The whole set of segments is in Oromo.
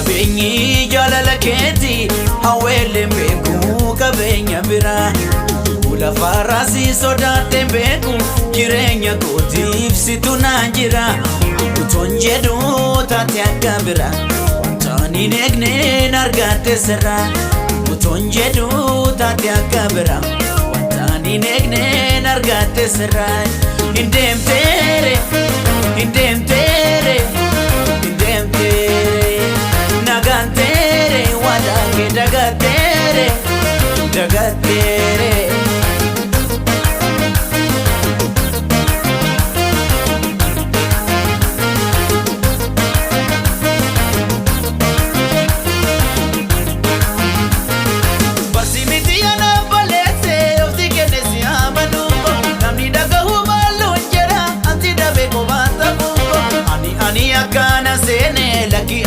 Kabeenyi jaalala keeti hawweellee beeku qabeenya bira lafa raasii sodaatee beeku jireenya kootiif situ naan jira utuun jedhu taate akka bira wantaanin eegneen argatte sirra utuun jedhu taate akka bira wantaanin eegneen argatte sirra Indemtere nagantere wadake dagatere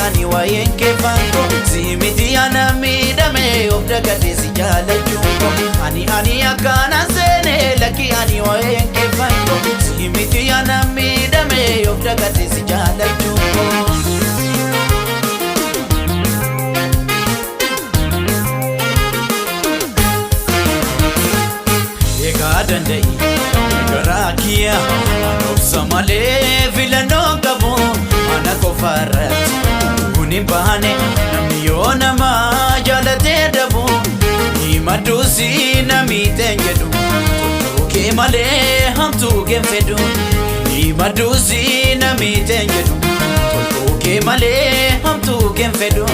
Ani wayenke fango simiti ana midame obdagate si jala jungo ani akana sene laki ani wayenke fango simiti ana midame obdagate si jala jungo Ega dandai garakia anobsamale vilano gabo ana kofarat Nimbane namiyona ma jalate dabu ni madusi namitengedu ke male hamtu gemfedu ni madusi namitengedu ke male hamtu gemfedu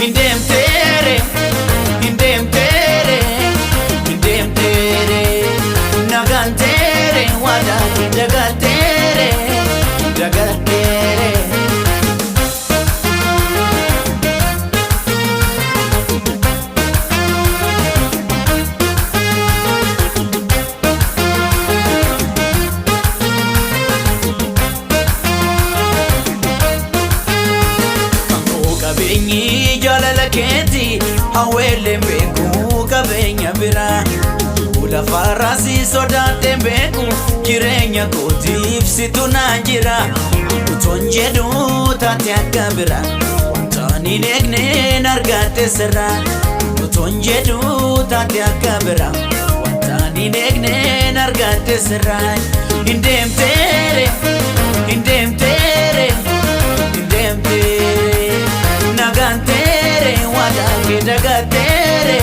indemtere nagantere wada dagatere Kabeenyi jaalala keeti hawweellee beeku qabeenya bira lafa raasii sodaatee beeku jireenya kootiif situ naan jira utuun jedhu taate akka bira wantaanin eegneen argatte sirra utuun jedhu taate akka bira wantaanin eegneen argatte sirra Indemtere nagantere wadake dagatere